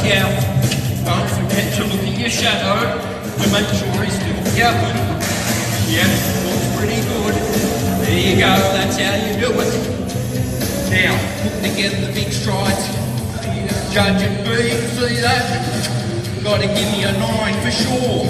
Yeah. Don't forget to look at your shadow to make sure he's still gapping. Yep, looks pretty good. There you go, that's how you do it. Now, put together the big strides. Judge it, B, see that? Gotta give me a 9 for sure.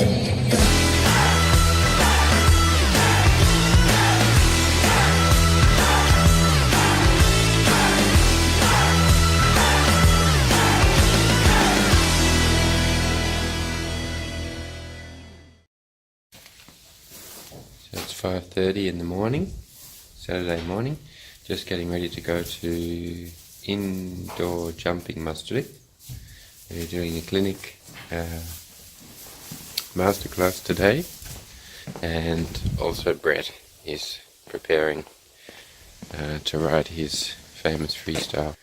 So it's 5:30 in the morning, Saturday morning, just getting ready to go to indoor jumping muster. We're doing a clinic masterclass today, and also Brett is preparing to ride his famous freestyle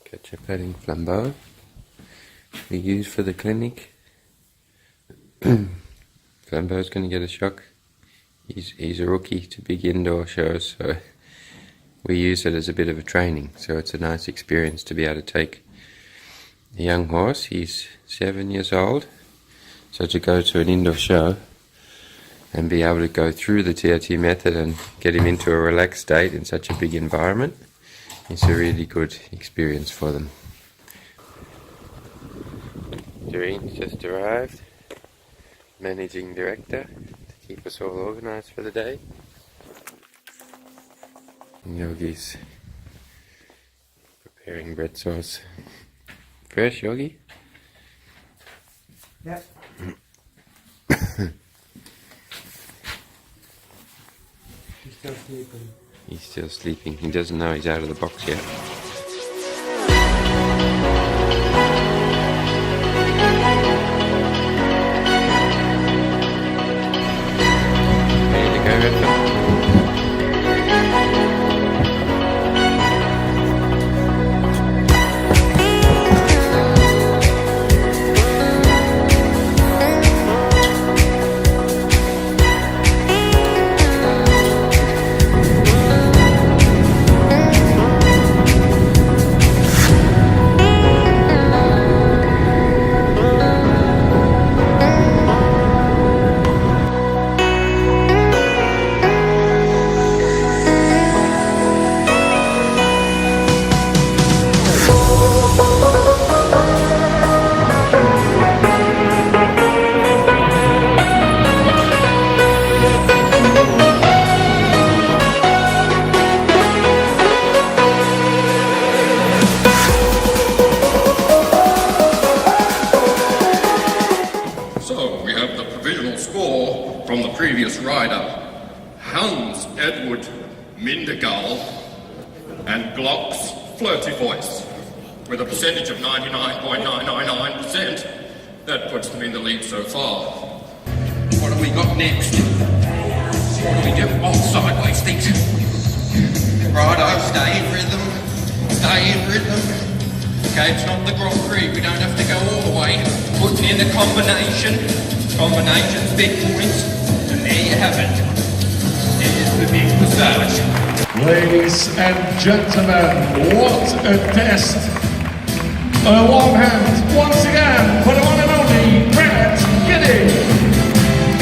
ketchup padding flambeau we use for the clinic. Flambeau's going to get a shock. He's a rookie to big indoor shows, so we use it as a bit of a training. So it's a nice experience to be able to take a young horse. He's 7 years old, so to go to an indoor show and be able to go through the TRT method and get him into a relaxed state in such a big environment is a really good experience for them. Doreen's just arrived, managing director, keep us all organised for the day. And Yogi's preparing bread sauce. Fresh, Yogi? Yep. He's still sleeping. He's still sleeping. He doesn't know he's out of the box yet. Ready to go, Redford? From the previous rider, Hans Edward Mindergal and Glock's Flirty Voice, with a percentage of 99.999%. That puts them in the lead so far. What have we got next? What do we do? Oh, sideways things. Righto, stay in rhythm. Stay in rhythm. Okay, it's not the Grand Prix. We don't have to go all the way. Put in the combination. Combinations, big points. And there you have it. There's the big massage. Ladies and gentlemen, what a test! A warm hand once again for the one and only Brett Giddy.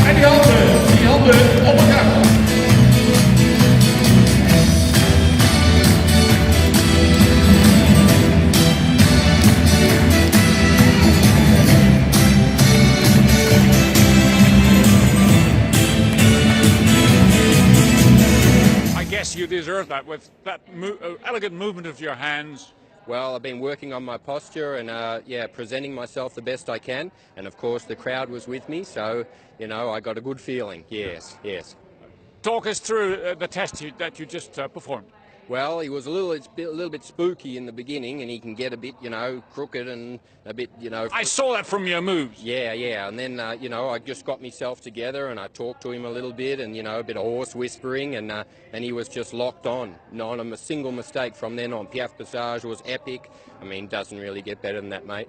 En die handen op elkaar. You deserve that with that elegant movement of your hands. Well, I've been working on my posture and presenting myself the best I can, and of course the crowd was with me, so I got a good feeling. Yes. Talk us through the test that you just performed. Well, he was a little bit spooky in the beginning, and he can get a bit, crooked and a bit, I saw that from your moves. Yeah, and then, I just got myself together and I talked to him a little bit and, a bit of horse whispering, and he was just locked on. Not a single mistake from then on. Piaffe Passage was epic. I mean, doesn't really get better than that, mate.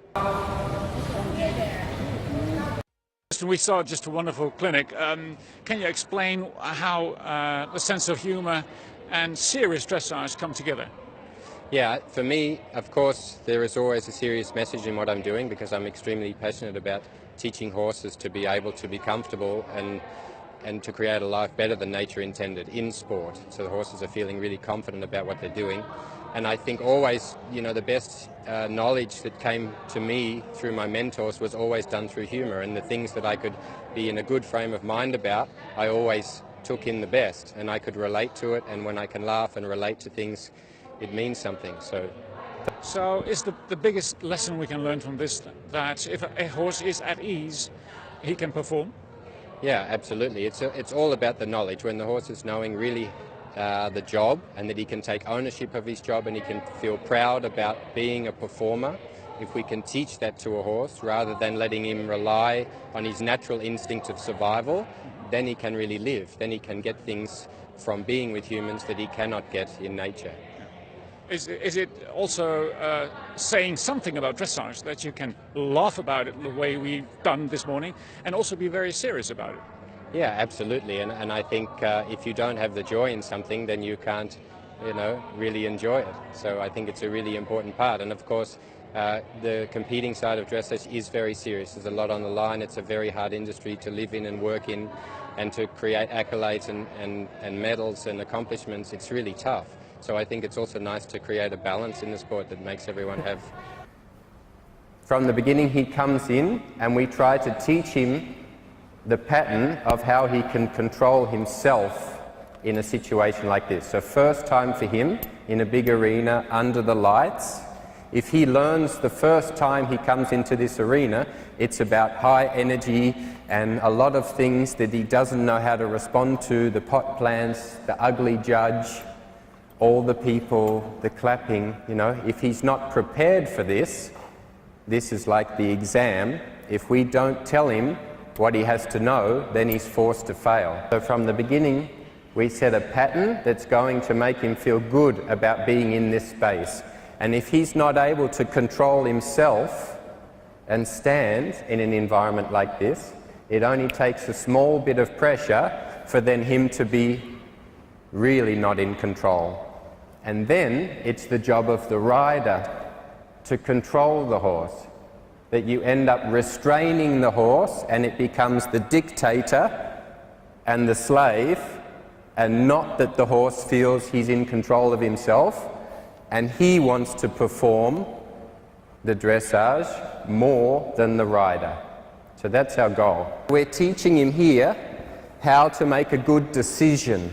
We saw just a wonderful clinic. Can you explain how the sense of humour and serious dressage come together? Yeah, for me, of course, there is always a serious message in what I'm doing because I'm extremely passionate about teaching horses to be able to be comfortable and to create a life better than nature intended in sport. So the horses are feeling really confident about what they're doing. And I think always, you know, the best knowledge that came to me through my mentors was always done through humour, and the things that I could be in a good frame of mind about, I always took in the best, and I could relate to it, and when I can laugh and relate to things, it means something. So is the biggest lesson we can learn from this that if a horse is at ease, he can perform? Yeah, absolutely. It's all about the knowledge. When the horse is knowing really the job, and that he can take ownership of his job and he can feel proud about being a performer, if we can teach that to a horse rather than letting him rely on his natural instinct of survival, then he can really live. Then he can get things from being with humans that he cannot get in nature. Is it also saying something about dressage, that you can laugh about it the way we've done this morning and also be very serious about it? Yeah, absolutely. And I think if you don't have the joy in something, then you can't, you know, really enjoy it. So I think it's a really important part. And of course, the competing side of dressage is very serious. There's a lot on the line. It's a very hard industry to live in and work in, and to create accolades and medals and accomplishments. It's really tough. So I think it's also nice to create a balance in the sport that makes everyone have. From the beginning he comes in and we try to teach him the pattern of how he can control himself in a situation like this. So first time for him in a big arena under the lights, if he learns the first time he comes into this arena, it's about high energy and a lot of things that he doesn't know how to respond to, the pot plants, the ugly judge, all the people, the clapping, you know. If he's not prepared for this, this is like the exam. If we don't tell him what he has to know, then he's forced to fail. So from the beginning, we set a pattern that's going to make him feel good about being in this space. And if he's not able to control himself and stand in an environment like this, it only takes a small bit of pressure for then him to be really not in control. And then it's the job of the rider to control the horse, that you end up restraining the horse and it becomes the dictator and the slave, and not that the horse feels he's in control of himself and he wants to perform the dressage more than the rider. So that's our goal. We're teaching him here how to make a good decision,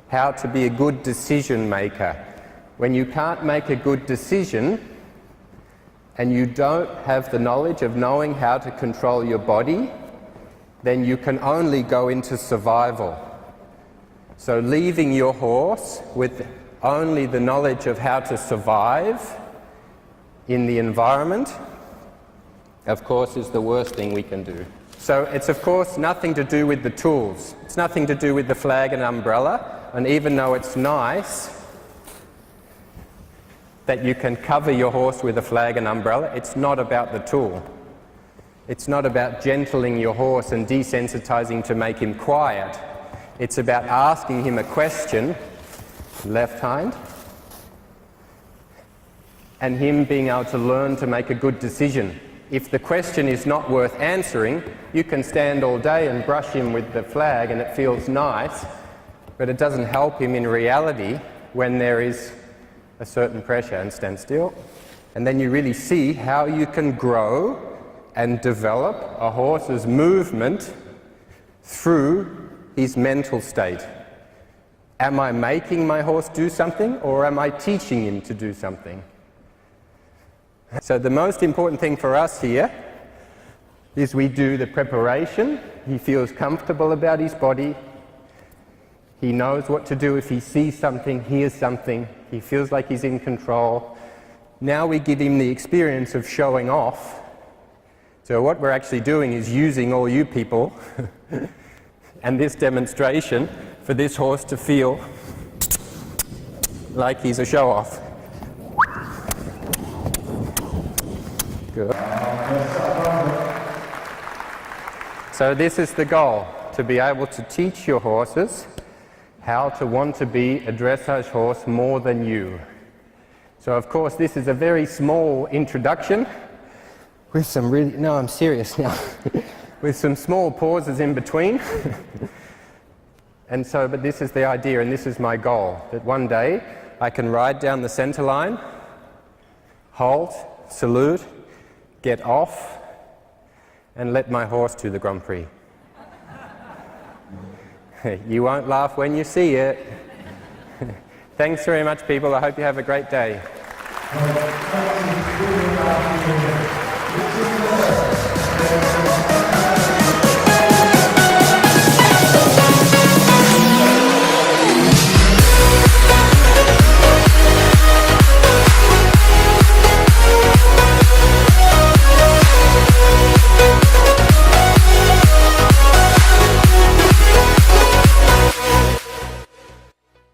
how to be a good decision maker. When you can't make a good decision and you don't have the knowledge of knowing how to control your body, then you can only go into survival. So leaving your horse with only the knowledge of how to survive in the environment, of course, is the worst thing we can do. So it's of course nothing to do with the tools. It's nothing to do with the flag and umbrella, and even though it's nice that you can cover your horse with a flag and umbrella, it's not about the tool. It's not about gentling your horse and desensitizing to make him quiet. It's about asking him a question, left hind, and him being able to learn to make a good decision. If the question is not worth answering, you can stand all day and brush him with the flag and it feels nice, but it doesn't help him in reality when there is a certain pressure. And stand still. And then you really see how you can grow and develop a horse's movement through his mental state. Am I making my horse do something, or am I teaching him to do something? So the most important thing for us here is we do the preparation. He feels comfortable about his body. He knows what to do if he sees something, hears something. He feels like he's in control. Now we give him the experience of showing off. So what we're actually doing is using all you people and this demonstration for this horse to feel like he's a show-off. Good. So this is the goal, to be able to teach your horses how to want to be a dressage horse more than you. So of course this is a very small introduction with some really, no, I'm serious now, with some small pauses in between. And so, but this is the idea and this is my goal, that one day I can ride down the centre line, halt, salute, get off, and let my horse do the Grand Prix. You won't laugh when you see it. Thanks very much, people. I hope you have a great day.